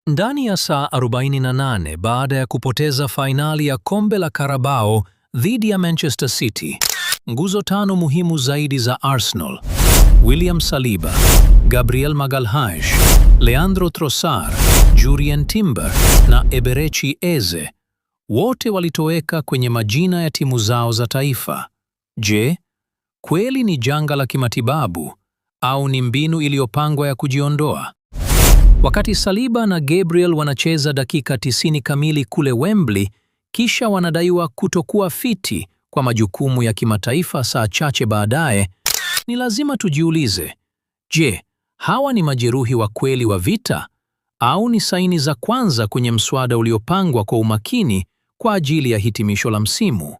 Ndani ya saa 48 baada ya kupoteza fainali ya kombe la Carabao dhidi ya Manchester City, nguzo tano muhimu zaidi za Arsenal, William Saliba, Gabriel Magalhaes, Leandro Trossard, Jurrien Timber na Eberechi Eze, wote walitoweka kwenye majina ya timu zao za taifa. Je, kweli ni janga la kimatibabu au ni mbinu iliyopangwa ya kujiondoa? Wakati Saliba na Gabriel wanacheza dakika 90 kamili kule Wembley, kisha wanadaiwa kutokuwa fiti kwa majukumu ya kimataifa saa chache baadaye, ni lazima tujiulize, je, hawa ni majeruhi wa kweli wa vita au ni saini za kwanza kwenye mswada uliopangwa kwa umakini kwa ajili ya hitimisho la msimu?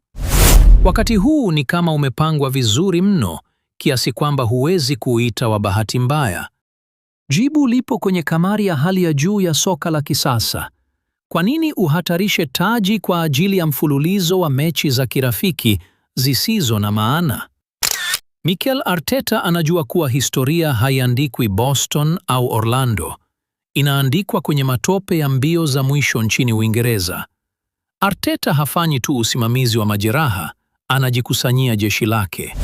Wakati huu ni kama umepangwa vizuri mno kiasi kwamba huwezi kuita wa bahati mbaya. Jibu lipo kwenye kamari ya hali ya juu ya soka la kisasa. Kwa nini uhatarishe taji kwa ajili ya mfululizo wa mechi za kirafiki zisizo na maana? Mikel Arteta anajua kuwa historia haiandikwi Boston au Orlando. Inaandikwa kwenye matope ya mbio za mwisho nchini Uingereza. Arteta hafanyi tu usimamizi wa majeraha, anajikusanyia jeshi lake.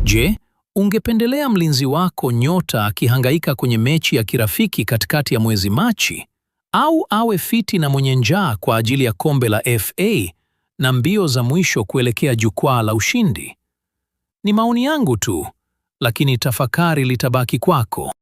Je, ungependelea mlinzi wako nyota akihangaika kwenye mechi ya kirafiki katikati ya mwezi Machi, au awe fiti na mwenye njaa kwa ajili ya kombe la FA na mbio za mwisho kuelekea jukwaa la ushindi? Ni maoni yangu tu, lakini tafakari litabaki kwako.